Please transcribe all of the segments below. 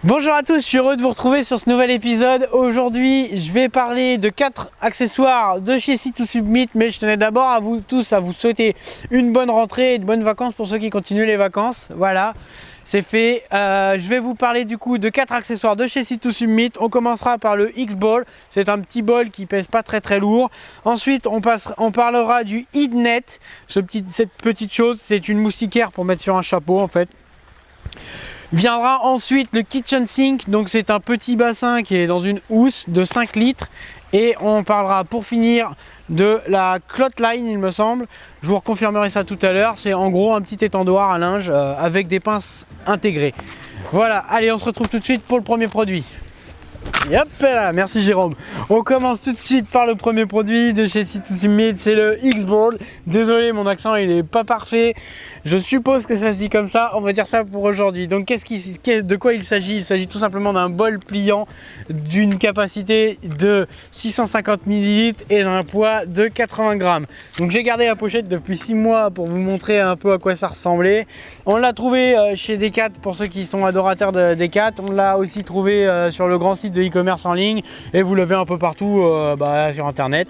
Bonjour à tous, je suis heureux de vous retrouver sur ce nouvel épisode. Aujourd'hui, je vais parler de 4 accessoires de chez C2Submit, mais je tenais d'abord à vous tous à vous souhaiter une bonne rentrée et de bonnes vacances pour ceux qui continuent les vacances. Voilà, c'est fait. Je vais vous parler du coup de 4 accessoires de chez C2Submit. On commencera par le X-Ball, c'est un petit ball qui pèse pas très lourd. Ensuite, on parlera du HeatNet, cette petite chose, c'est une moustiquaire pour mettre sur un chapeau en fait. Viendra ensuite le Kitchen Sink, donc c'est un petit bassin qui est dans une housse de 5 litres. Et on parlera pour finir de la Clotline, il me semble. Je vous reconfirmerai ça tout à l'heure. C'est en gros un petit étendoir à linge avec des pinces intégrées. Voilà, allez, on se retrouve tout de suite pour le premier produit. Et hop là, merci Jérôme. On commence tout de suite par le premier produit de chez C2Submit, c'est le X-Ball. Désolé, mon accent il est pas parfait. Je suppose que ça se dit comme ça, on va dire ça pour aujourd'hui. Donc de quoi il s'agit? Il s'agit tout simplement d'un bol pliant d'une capacité de 650 ml et d'un poids de 80 grammes. Donc j'ai gardé la pochette depuis 6 mois pour vous montrer un peu à quoi ça ressemblait. On l'a trouvé chez Decat pour ceux qui sont adorateurs de Decat. On l'a aussi trouvé sur le grand site de e-commerce en ligne et vous l'avez un peu partout sur internet.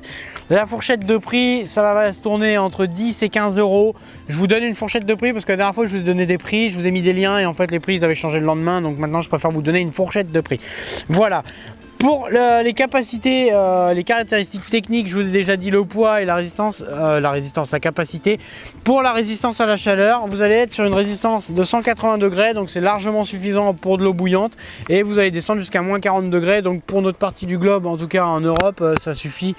La fourchette de prix, ça va se tourner entre 10 et 15 euros. Je vous donne une fourchette de prix parce que la dernière fois je vous ai donné des prix, je vous ai mis des liens et en fait les prix ils avaient changé le lendemain, donc maintenant je préfère vous donner une fourchette de prix. Voilà. Pour les capacités, les caractéristiques techniques, je vous ai déjà dit le poids et la capacité. Pour la résistance à la chaleur, vous allez être sur une résistance de 180 degrés, donc c'est largement suffisant pour de l'eau bouillante. Et vous allez descendre jusqu'à moins 40 degrés, donc pour notre partie du globe, en tout cas en Europe, ça suffit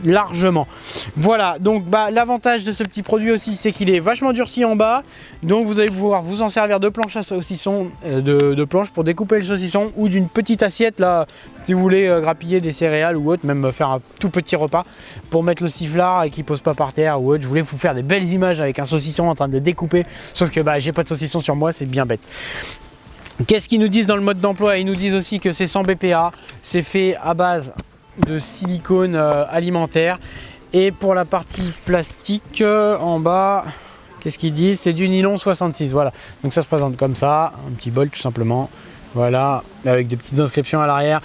largement. Voilà, donc l'avantage de ce petit produit aussi, c'est qu'il est vachement durci en bas. Donc vous allez pouvoir vous en servir de planche à saucisson, de planche pour découper le saucisson ou d'une petite assiette là. Si vous voulez grappiller des céréales ou autre, même faire un tout petit repas pour mettre le sifflard et qu'il ne pose pas par terre ou autre. Je voulais vous faire des belles images avec un saucisson en train de découper, sauf que j'ai pas de saucisson sur moi, c'est bien bête. Qu'est-ce qu'ils nous disent dans le mode d'emploi? Ils nous disent aussi que c'est 100 BPA, c'est fait à base de silicone alimentaire. Et pour la partie plastique en bas, qu'est-ce qu'ils disent? C'est du nylon 66, voilà. Donc ça se présente comme ça, un petit bol tout simplement. Voilà, avec des petites inscriptions à l'arrière.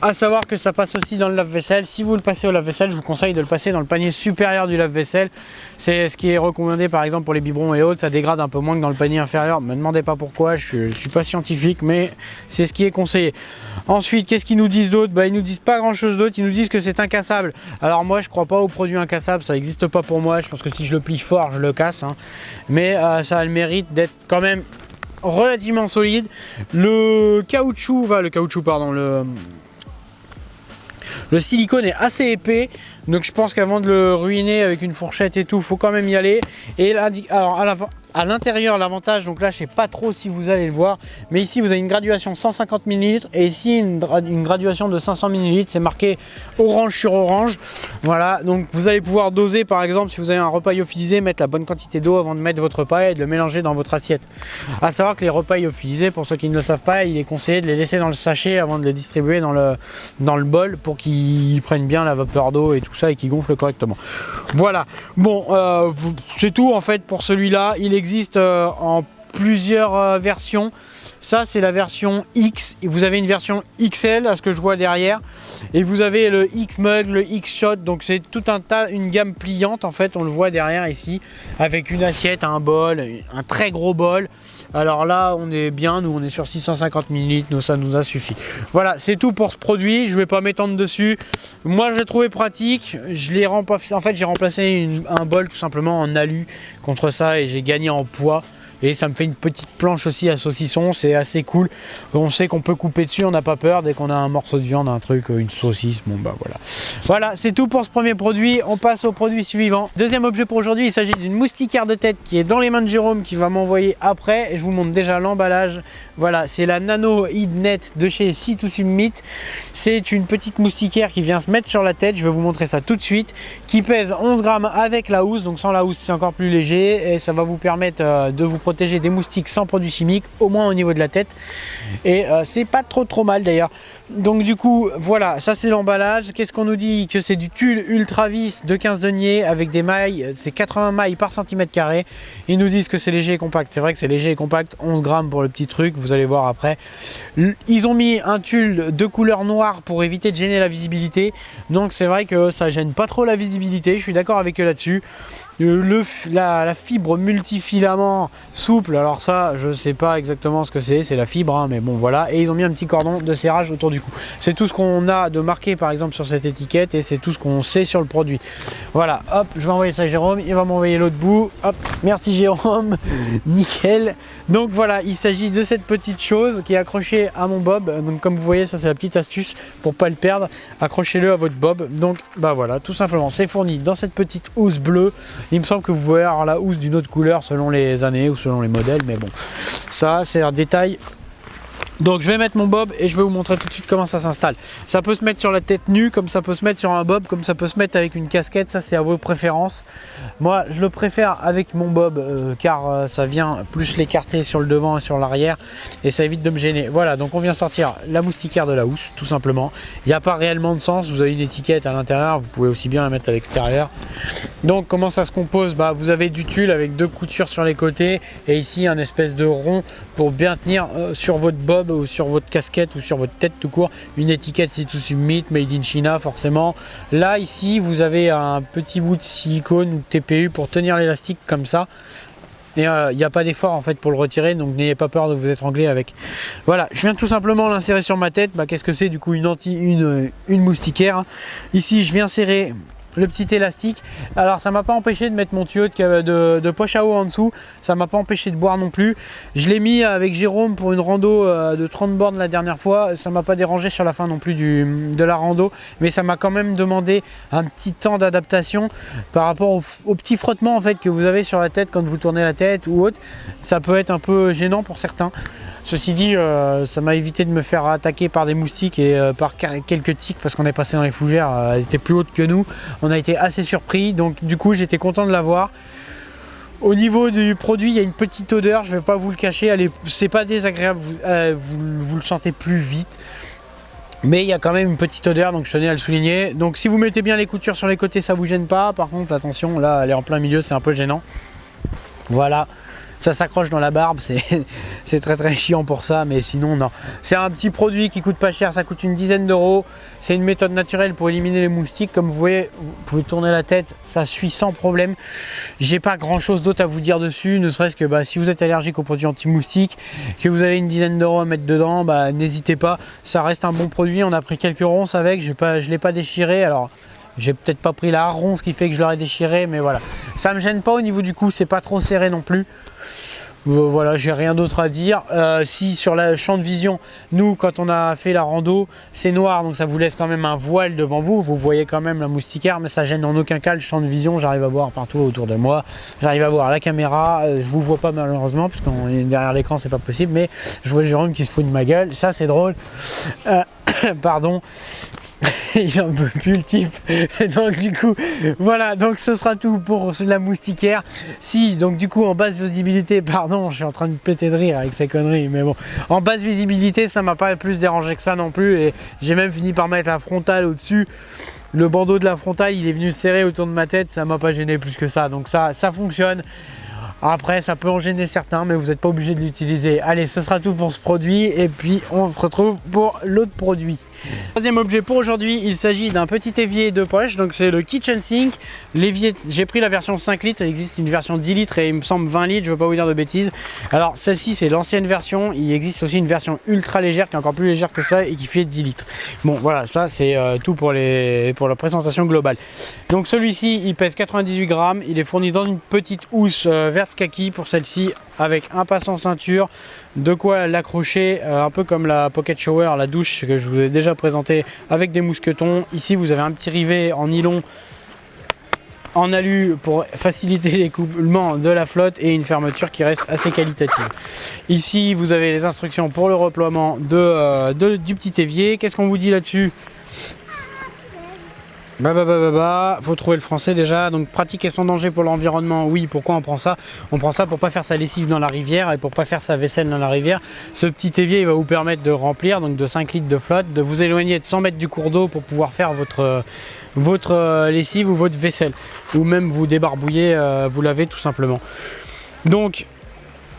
À savoir que ça passe aussi dans le lave-vaisselle. Si vous le passez au lave-vaisselle, je vous conseille de le passer dans le panier supérieur du lave-vaisselle. C'est ce qui est recommandé par exemple pour les biberons et autres. Ça dégrade un peu moins que dans le panier inférieur. Ne me demandez pas pourquoi, je suis pas scientifique, mais c'est ce qui est conseillé. Ensuite, qu'est-ce qu'ils nous disent d'autre? Ils nous disent pas grand chose d'autre. Ils nous disent que c'est incassable. Alors moi, je crois pas aux produits incassables. Ça n'existe pas pour moi. Je pense que si je le plie fort, je le casse. Mais ça a le mérite d'être quand même relativement solide. Le silicone est assez épais, donc je pense qu'avant de le ruiner avec une fourchette et tout, faut quand même y aller. Et là, alors à l'intérieur, l'avantage, donc là je sais pas trop si vous allez le voir, mais ici vous avez une graduation 150 ml et ici une graduation de 500 ml, c'est marqué orange sur orange. Voilà, donc vous allez pouvoir doser, par exemple si vous avez un repas lyophilisé, mettre la bonne quantité d'eau avant de mettre votre repas et de le mélanger dans votre assiette. À savoir que les repas lyophilisés, pour ceux qui ne le savent pas, il est conseillé de les laisser dans le sachet avant de les distribuer dans le bol pour qu'ils prennent bien la vapeur d'eau et tout ça et qu'ils gonflent correctement. Voilà, bon, c'est tout en fait pour celui-là. Il existe en plusieurs versions. Ça c'est la version X et vous avez une version XL à ce que je vois derrière et vous avez le X-Mug, le X-Shot, donc c'est tout une gamme pliante en fait, on le voit derrière ici avec une assiette, un bol, un très gros bol. Alors là on est bien, nous on est sur 650 ml, nous ça nous a suffi. Voilà, c'est tout pour ce produit, je vais pas m'étendre dessus. Moi je l'ai trouvé pratique, j'ai remplacé un bol tout simplement en alu contre ça et j'ai gagné en poids. Et ça me fait une petite planche aussi à saucisson, c'est assez cool. On sait qu'on peut couper dessus, on n'a pas peur. Dès qu'on a un morceau de viande, un truc, une saucisse, voilà. Voilà, c'est tout pour ce premier produit. On passe au produit suivant. Deuxième objet pour aujourd'hui, il s'agit d'une moustiquaire de tête qui est dans les mains de Jérôme, qui va m'envoyer après. Et je vous montre déjà l'emballage. Voilà, c'est la Nano HeatNet de chez C2Submit. C'est une petite moustiquaire qui vient se mettre sur la tête. Je vais vous montrer ça tout de suite. Qui pèse 11 grammes avec la housse. Donc sans la housse, c'est encore plus léger. Et ça va vous permettre de vous protéger protéger des moustiques sans produits chimiques, au moins au niveau de la tête. Et c'est pas trop mal d'ailleurs. Donc du coup, voilà, ça c'est l'emballage. Qu'est-ce qu'on nous dit? Que c'est du tulle ultra vis de 15 deniers avec des mailles, c'est 80 mailles par centimètre carré. Ils nous disent que c'est léger et compact. C'est vrai que c'est léger et compact, 11 grammes pour le petit truc, vous allez voir après. Ils ont mis un tulle de couleur noire pour éviter de gêner la visibilité. Donc c'est vrai que ça gêne pas trop la visibilité, je suis d'accord avec eux là-dessus. La fibre multifilament souple, alors ça je sais pas exactement ce que c'est la fibre hein, mais bon voilà, et ils ont mis un petit cordon de serrage autour du cou. C'est tout ce qu'on a de marqué par exemple sur cette étiquette et c'est tout ce qu'on sait sur le produit. Voilà, hop, je vais envoyer ça à Jérôme, il va m'envoyer l'autre bout, hop, merci Jérôme, nickel. Donc voilà, il s'agit de cette petite chose qui est accrochée à mon bob, donc comme vous voyez ça c'est la petite astuce pour pas le perdre, accrochez-le à votre bob. Donc bah voilà, tout simplement c'est fourni dans cette petite housse bleue. Il me semble que vous pouvez avoir la housse d'une autre couleur selon les années ou selon les modèles, mais bon, ça c'est un détail. Donc je vais mettre mon bob et je vais vous montrer tout de suite comment ça s'installe. Ça peut se mettre sur la tête nue, comme ça peut se mettre sur un bob, comme ça peut se mettre avec une casquette, ça c'est à vos préférences. Moi je le préfère avec mon bob car ça vient plus l'écarter sur le devant et sur l'arrière et ça évite de me gêner. Voilà, donc on vient sortir la moustiquaire de la housse tout simplement. Il n'y a pas réellement de sens, vous avez une étiquette à l'intérieur, vous pouvez aussi bien la mettre à l'extérieur. Donc comment ça se compose? Bah, vous avez du tulle avec 2 coutures sur les côtés et ici un espèce de rond pour bien tenir sur votre bob ou sur votre casquette ou sur votre tête tout court, une étiquette Sea to Submit, Made in China forcément. Là ici vous avez un petit bout de silicone ou TPU pour tenir l'élastique comme ça. Et il n'y a pas d'effort en fait pour le retirer, donc n'ayez pas peur de vous étrangler avec. Voilà, je viens tout simplement l'insérer sur ma tête. Bah, qu'est-ce que c'est du coup? Une moustiquaire. Ici je viens serrer le petit élastique. Alors ça m'a pas empêché de mettre mon tuyau de poche à eau en dessous, ça m'a pas empêché de boire non plus. Je l'ai mis avec Jérôme pour une rando de 30 bornes la dernière fois, ça m'a pas dérangé sur la fin non plus de la rando, mais ça m'a quand même demandé un petit temps d'adaptation par rapport au petit frottement en fait que vous avez sur la tête quand vous tournez la tête ou autre. Ça peut être un peu gênant pour certains. Ceci dit, ça m'a évité de me faire attaquer par des moustiques et par quelques tiques parce qu'on est passé dans les fougères, elles étaient plus hautes que nous. On a été assez surpris, donc du coup j'étais content de l'avoir. Au niveau du produit, il y a une petite odeur, je ne vais pas vous le cacher, c'est pas désagréable, vous le sentez plus vite. Mais il y a quand même une petite odeur, donc je tenais à le souligner. Donc si vous mettez bien les coutures sur les côtés, ça vous gêne pas. Par contre, attention, là elle est en plein milieu, c'est un peu gênant. Voilà. Ça s'accroche dans la barbe, c'est très chiant pour ça, mais sinon non. C'est un petit produit qui coûte pas cher, ça coûte une dizaine d'euros. C'est une méthode naturelle pour éliminer les moustiques. Comme vous voyez, vous pouvez tourner la tête, ça suit sans problème. J'ai pas grand chose d'autre à vous dire dessus, ne serait-ce que si vous êtes allergique aux produits anti-moustiques, que vous avez une dizaine d'euros à mettre dedans, n'hésitez pas. Ça reste un bon produit, on a pris quelques ronces avec, je l'ai pas déchiré. Alors, j'ai peut-être pas pris la ronce qui fait que je l'aurais déchiré, mais voilà. Ça me gêne pas au niveau du cou, c'est pas trop serré non plus. Voilà, j'ai rien d'autre à dire. Si sur le champ de vision, nous quand on a fait la rando, c'est noir, donc ça vous laisse quand même un voile devant vous. Vous voyez quand même la moustiquaire, mais ça gêne en aucun cas le champ de vision. J'arrive à voir partout autour de moi. J'arrive à voir la caméra. Je vous vois pas malheureusement, parce qu'on est derrière l'écran, c'est pas possible. Mais je vois Jérôme qui se fout de ma gueule. Ça, c'est drôle. Pardon. Il en peut plus le type. Donc du coup voilà, donc ce sera tout pour la moustiquaire. Si donc du coup en basse visibilité, pardon, je suis en train de péter de rire avec ces conneries, mais bon, en basse visibilité ça m'a pas plus dérangé que ça non plus, et j'ai même fini par mettre la frontale au dessus. Le bandeau de la frontale il est venu serrer autour de ma tête, ça m'a pas gêné plus que ça, donc ça fonctionne. Après ça peut en gêner certains, mais vous n'êtes pas obligé de l'utiliser. Allez, ce sera tout pour ce produit et puis on se retrouve pour l'autre produit. Troisième objet pour aujourd'hui, il s'agit d'un petit évier de poche, donc c'est le Kitchen Sink. L'évier, j'ai pris la version 5 litres, il existe une version 10 litres et il me semble 20 litres, je ne veux pas vous dire de bêtises. Alors celle-ci c'est l'ancienne version, il existe aussi une version ultra légère qui est encore plus légère que ça et qui fait 10 litres. Bon voilà, ça c'est tout pour la présentation globale. Donc celui-ci il pèse 98 grammes, il est fourni dans une petite housse verte kaki pour celle-ci, avec un passant ceinture, de quoi l'accrocher, un peu comme la Pocket Shower, la douche que je vous ai déjà présenté avec des mousquetons. Ici vous avez un petit rivet en nylon en alu pour faciliter l'écoulement de la flotte et une fermeture qui reste assez qualitative. Ici vous avez les instructions pour le reploiement du petit évier. Qu'est-ce qu'on vous dit là-dessus? Faut trouver le français déjà. Donc pratique et sans danger pour l'environnement. Oui, pourquoi on prend ça? On prend ça pour pas faire sa lessive dans la rivière et pour pas faire sa vaisselle dans la rivière. Ce petit évier il va vous permettre de remplir donc de 5 litres de flotte, de vous éloigner de 100 mètres du cours d'eau pour pouvoir faire votre lessive ou votre vaisselle, ou même vous débarbouiller, vous laver tout simplement. Donc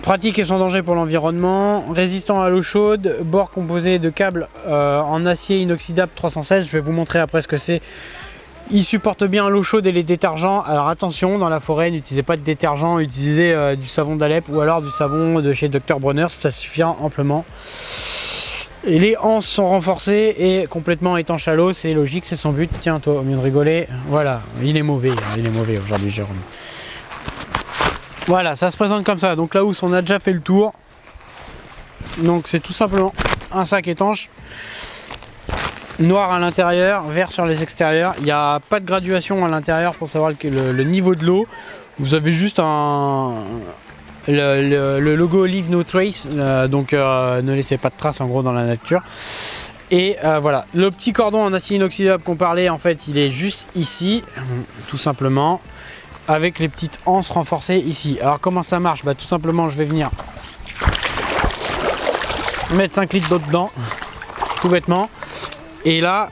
pratique et sans danger pour l'environnement, résistant à l'eau chaude, bord composé de câbles en acier inoxydable 316. Je vais vous montrer après ce que c'est. Il supporte bien l'eau chaude et les détergents. Alors attention, dans la forêt, n'utilisez pas de détergent, utilisez du savon d'Alep ou alors du savon de chez Dr Bronner, ça suffira amplement. Et les anses sont renforcées et complètement étanches à l'eau, c'est logique, c'est son but. Tiens toi, au mieux de rigoler, voilà, il est mauvais aujourd'hui Jérôme. Voilà, ça se présente comme ça. Donc là où on a déjà fait le tour. Donc c'est tout simplement un sac étanche. Noir à l'intérieur, vert sur les extérieurs. Il n'y a pas de graduation à l'intérieur pour savoir le niveau de l'eau. Vous avez juste le logo Leave No Trace, donc ne laissez pas de traces en gros dans la nature. Et voilà, le petit cordon en acier inoxydable qu'on parlait, en fait, il est juste ici, tout simplement, avec les petites anses renforcées ici. Alors comment ça marche? Tout simplement, je vais venir mettre 5 litres d'eau dedans, tout bêtement. Et là,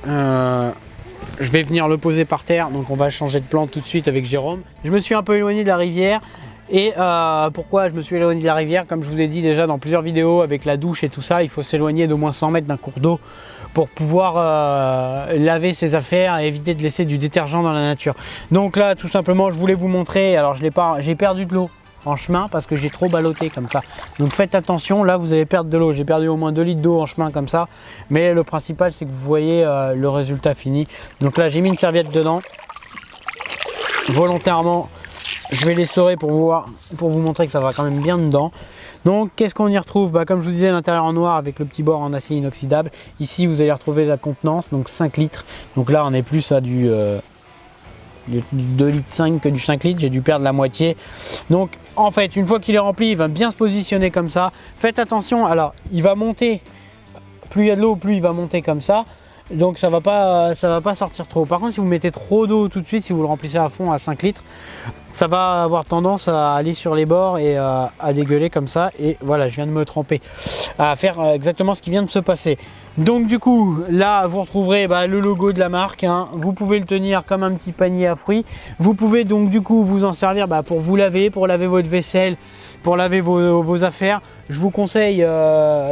je vais venir le poser par terre, donc on va changer de plan tout de suite avec Jérôme. Je me suis un peu éloigné de la rivière. Et pourquoi je me suis éloigné de la rivière? Comme je vous ai dit déjà dans plusieurs vidéos avec la douche et tout ça, il faut s'éloigner d'au moins 100 mètres d'un cours d'eau pour pouvoir laver ses affaires et éviter de laisser du détergent dans la nature. Donc là, tout simplement, je voulais vous montrer. Alors j'ai perdu de l'eau en chemin parce que j'ai trop ballotté comme ça. Donc faites attention, là vous allez perdre de l'eau. J'ai perdu au moins 2 litres d'eau en chemin comme ça. Mais le principal, c'est que vous voyez le résultat fini. Donc là, j'ai mis une serviette dedans. Volontairement, je vais l'essorer pour vous montrer que ça va quand même bien dedans. Donc qu'est-ce qu'on y retrouve? Comme je vous disais, l'intérieur en noir avec le petit bord en acier inoxydable. Ici vous allez retrouver la contenance, donc 5 litres. Donc là on est plus à du 2,5 litres que du 5 litres, j'ai dû perdre la moitié. Donc en fait, une fois qu'il est rempli, il va bien se positionner comme ça. Faites attention, alors il va monter, plus il y a de l'eau, plus il va monter comme ça. Donc ça va pas sortir trop. Par contre, si vous mettez trop d'eau tout de suite, si vous le remplissez à fond à 5 litres, ça va avoir tendance à aller sur les bords et à dégueuler comme ça. Et voilà, je viens de me tremper à faire exactement ce qui vient de se passer. Donc du coup, là, vous retrouverez le logo de la marque. Vous pouvez le tenir comme un petit panier à fruits. Vous pouvez donc du coup vous en servir pour vous laver, pour laver votre vaisselle, pour laver vos affaires. Je vous conseille,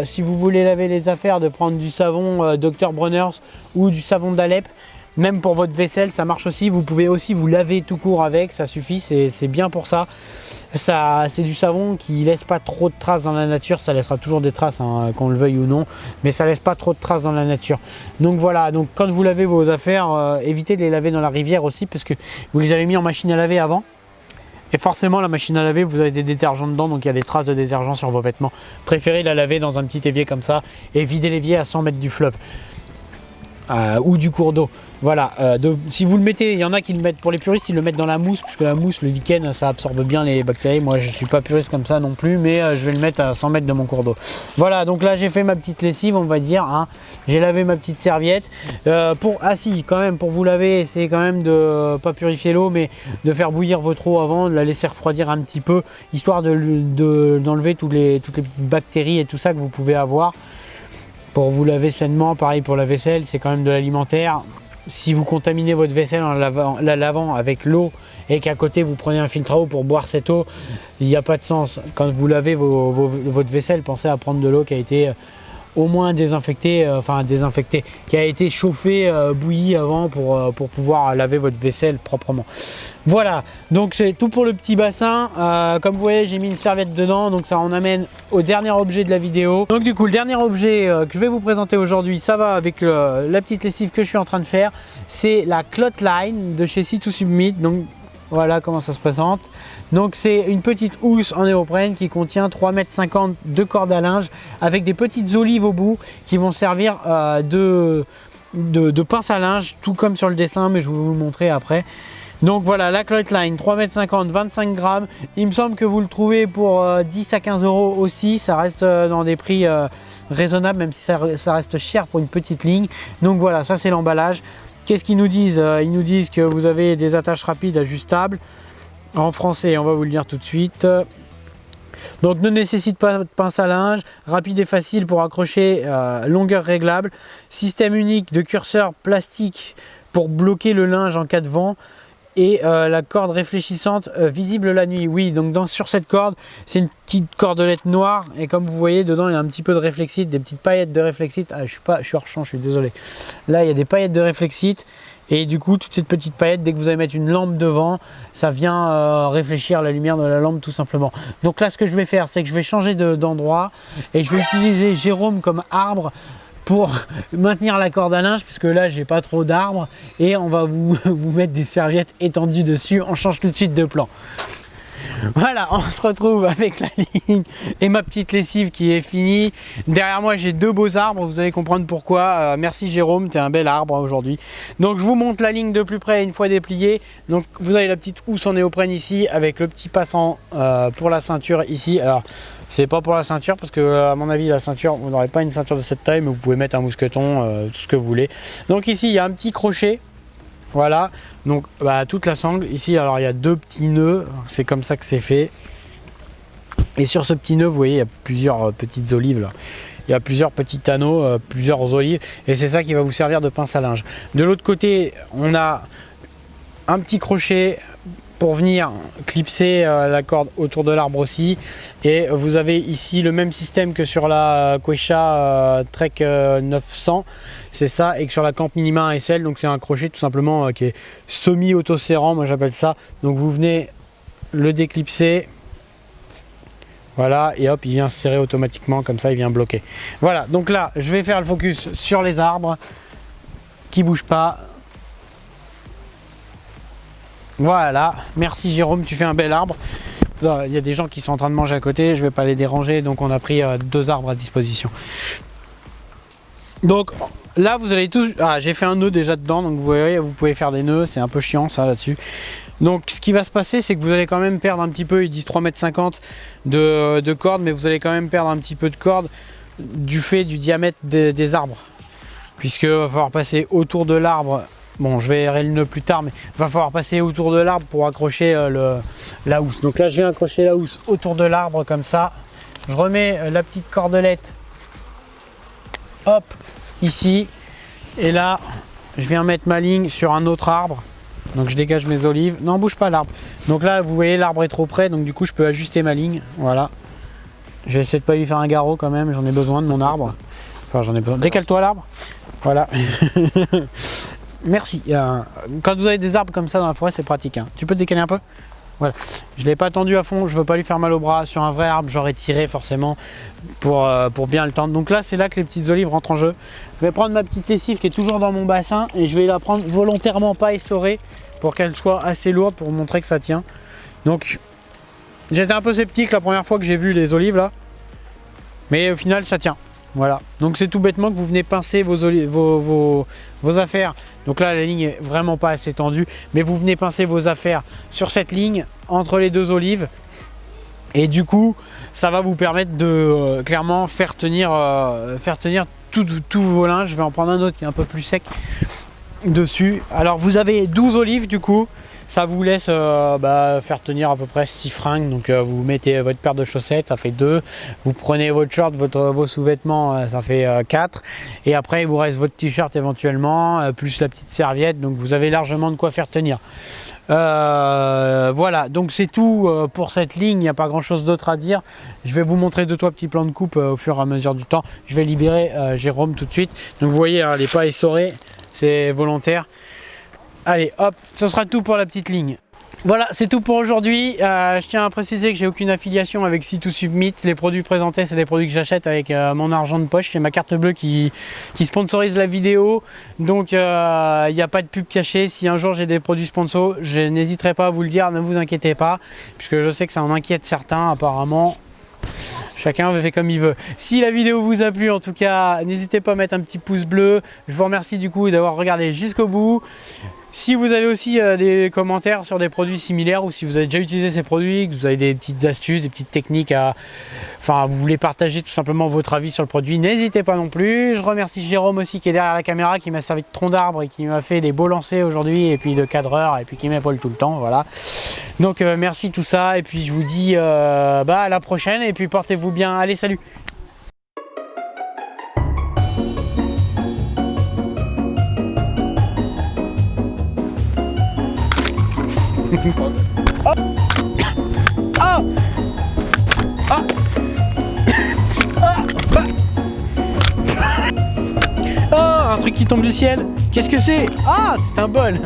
si vous voulez laver les affaires, de prendre du savon Dr Bronner ou du savon d'Alep. Même pour votre vaisselle, ça marche aussi. Vous pouvez aussi vous laver tout court avec, ça suffit, c'est bien pour ça. C'est du savon qui laisse pas trop de traces dans la nature. Ça laissera toujours des traces, qu'on le veuille ou non, mais ça laisse pas trop de traces dans la nature. Donc voilà, donc quand vous lavez vos affaires, évitez de les laver dans la rivière aussi, parce que vous les avez mis en machine à laver avant. Et forcément, la machine à laver, vous avez des détergents dedans, donc il y a des traces de détergent sur vos vêtements. Préférez la laver dans un petit évier comme ça et vider l'évier à 100 mètres du fleuve ou du cours d'eau. Voilà, si vous le mettez, il y en a qui le mettent, pour les puristes, ils le mettent dans la mousse, puisque la mousse, le lichen, ça absorbe bien les bactéries. Moi, je ne suis pas puriste comme ça non plus, mais je vais le mettre à 100 mètres de mon cours d'eau. Voilà, donc là, j'ai fait ma petite lessive, on va dire. J'ai lavé ma petite serviette. Quand même, pour vous laver, c'est quand même de pas purifier l'eau, mais de faire bouillir votre eau avant, de la laisser refroidir un petit peu, histoire d'enlever toutes les petites bactéries et tout ça que vous pouvez avoir. Pour vous laver sainement, pareil pour la vaisselle, c'est quand même de l'alimentaire. Si vous contaminez votre vaisselle en la lavant avec l'eau et qu'à côté vous prenez un filtre à eau pour boire cette eau, il n'y a pas de sens. Quand vous lavez votre vaisselle, pensez à prendre de l'eau qui a été au moins désinfectée, qui a été chauffée, bouillie avant pour pouvoir laver votre vaisselle proprement. Voilà, donc c'est tout pour le petit bassin. Comme vous voyez, j'ai mis une serviette dedans, donc ça en amène au dernier objet de la vidéo. Donc du coup, le dernier objet que je vais vous présenter aujourd'hui, ça va avec la petite lessive que je suis en train de faire. C'est la Clothline de chez Sea2Submit. Donc voilà comment ça se présente. Donc c'est une petite housse en néoprène qui contient 3,50 m de corde à linge avec des petites olives au bout qui vont servir de pince à linge, tout comme sur le dessin, mais je vais vous le montrer après. Donc voilà, la Clothline, 3,50 m, 25 grammes. Il me semble que vous le trouvez pour 10 à 15 € aussi. Ça reste dans des prix raisonnables, même si ça reste cher pour une petite ligne. Donc voilà, ça c'est l'emballage. qu'est-ce qu'ils nous disent? Ils nous disent que vous avez des attaches rapides ajustables. En français, on va vous le dire tout de suite. Donc ne nécessite pas de pince à linge, rapide et facile pour accrocher, longueur réglable, système unique de curseur plastique pour bloquer le linge en cas de vent et la corde réfléchissante visible la nuit. Oui, donc sur cette corde, c'est une petite cordelette noire et comme vous voyez dedans il y a un petit peu de réflexite, des petites paillettes de réflexite. Ah, je suis hors champ, je suis désolé. Là il y a des paillettes de réflexite. Et du coup, toutes ces petites paillettes, dès que vous allez mettre une lampe devant, ça vient réfléchir la lumière de la lampe tout simplement. Donc là, ce que je vais faire, c'est que je vais changer d'endroit et je vais utiliser Jérôme comme arbre pour maintenir la corde à linge, puisque là, j'ai pas trop d'arbres. Et on va vous mettre des serviettes étendues dessus. On change tout de suite de plan. Voilà, on se retrouve avec la ligne et ma petite lessive qui est finie. Derrière moi, j'ai deux beaux arbres, vous allez comprendre pourquoi. Merci Jérôme, tu es un bel arbre aujourd'hui. Donc je vous montre la ligne de plus près une fois dépliée. Donc vous avez la petite housse en néoprène ici avec le petit passant pour la ceinture ici. Alors c'est pas pour la ceinture parce que à mon avis la ceinture, vous n'aurez pas une ceinture de cette taille, mais vous pouvez mettre un mousqueton, tout ce que vous voulez. Donc ici il y a un petit crochet. Voilà, donc toute la sangle ici, alors il y a deux petits nœuds, c'est comme ça que c'est fait. Et sur ce petit nœud, vous voyez, il y a plusieurs petites olives là. Il y a plusieurs petits anneaux, plusieurs olives, et c'est ça qui va vous servir de pince à linge. De l'autre côté, on a un petit crochet pour venir clipser la corde autour de l'arbre aussi. Et vous avez ici le même système que sur la Quechua Trek 900. C'est ça, et que sur la Camp Minima ASL, donc c'est un crochet tout simplement qui est semi-auto-serrant, moi j'appelle ça. Donc vous venez le déclipser, voilà, et hop, il vient se serrer automatiquement, comme ça il vient bloquer. Voilà, donc là, je vais faire le focus sur les arbres qui ne bougent pas. Voilà, merci Jérôme, tu fais un bel arbre. Il y a des gens qui sont en train de manger à côté, je ne vais pas les déranger, donc on a pris deux arbres à disposition. Donc là vous allez tous... Ah, j'ai fait un nœud déjà dedans, donc vous voyez, vous pouvez faire des nœuds, c'est un peu chiant ça là-dessus. Donc ce qui va se passer, c'est que vous allez quand même perdre un petit peu, ils disent 3,50 m de corde, mais vous allez quand même perdre un petit peu de corde du fait du diamètre des arbres. Puisque va falloir passer autour de l'arbre. Bon, je vais aérer le nœud plus tard, mais il va falloir passer autour de l'arbre pour accrocher la housse. Donc là, je viens accrocher la housse autour de l'arbre comme ça. Je remets la petite cordelette, hop, ici. Et là, je viens mettre ma ligne sur un autre arbre. Donc je dégage mes olives. Non, bouge pas l'arbre. Donc là, vous voyez, l'arbre est trop près, donc du coup, je peux ajuster ma ligne. Voilà. Je vais essayer de pas lui faire un garrot quand même. J'en ai besoin de mon arbre. Enfin, j'en ai besoin. Décale-toi l'arbre. Voilà. Merci. Quand vous avez des arbres comme ça dans la forêt, c'est pratique. Hein. Tu peux te décaler un peu? Voilà. Je ne l'ai pas tendu à fond, je ne veux pas lui faire mal au bras. Sur un vrai arbre, j'aurais tiré forcément pour bien le tendre. Donc là, c'est là que les petites olives rentrent en jeu. Je vais prendre ma petite lessive qui est toujours dans mon bassin et je vais la prendre volontairement pas essorée pour qu'elle soit assez lourde pour vous montrer que ça tient. Donc, j'étais un peu sceptique la première fois que j'ai vu les olives là. Mais au final, ça tient. Voilà, donc c'est tout bêtement que vous venez pincer vos affaires. Donc là, la ligne est vraiment pas assez tendue, mais vous venez pincer vos affaires sur cette ligne entre les deux olives. Et du coup, ça va vous permettre de clairement faire tenir tous vos linges. Je vais en prendre un autre qui est un peu plus sec dessus. Alors vous avez 12 olives du coup. Ça vous laisse faire tenir à peu près 6 fringues. Donc vous mettez votre paire de chaussettes, ça fait 2. Vous prenez votre short, vos sous-vêtements, ça fait 4. Et après il vous reste votre t-shirt éventuellement, plus la petite serviette. Donc vous avez largement de quoi faire tenir. Voilà, donc c'est tout pour cette ligne. Il n'y a pas grand chose d'autre à dire. Je vais vous montrer 2-3 petits plans de coupe au fur et à mesure du temps. Je vais libérer Jérôme tout de suite. Donc vous voyez, elle n'est pas essorée, c'est volontaire. Allez hop, ce sera tout pour la petite ligne. Voilà, c'est tout pour aujourd'hui. Je tiens à préciser que j'ai aucune affiliation avec C2Submit. Les produits présentés, c'est des produits que j'achète avec mon argent de poche. J'ai ma carte bleue qui sponsorise la vidéo. Donc il n'y a pas de pub cachée. Si un jour j'ai des produits sponsors, je n'hésiterai pas à vous le dire, ne vous inquiétez pas. Puisque je sais que ça en inquiète certains apparemment. Chacun fait comme il veut. Si la vidéo vous a plu, en tout cas, n'hésitez pas à mettre un petit pouce bleu. Je vous remercie du coup d'avoir regardé jusqu'au bout. Si vous avez aussi des commentaires sur des produits similaires ou si vous avez déjà utilisé ces produits, que vous avez des petites astuces, des petites techniques enfin, vous voulez partager tout simplement votre avis sur le produit, n'hésitez pas non plus. Je remercie Jérôme aussi qui est derrière la caméra, qui m'a servi de tronc d'arbre et qui m'a fait des beaux lancers aujourd'hui et puis de cadreur et puis qui m'épaule tout le temps, voilà. Donc merci tout ça et puis je vous dis à la prochaine et puis portez-vous bien. Allez, salut! Oh, oh, oh. Oh, un truc qui tombe du ciel. Qu'est-ce que c'est? Ah, c'est un bol.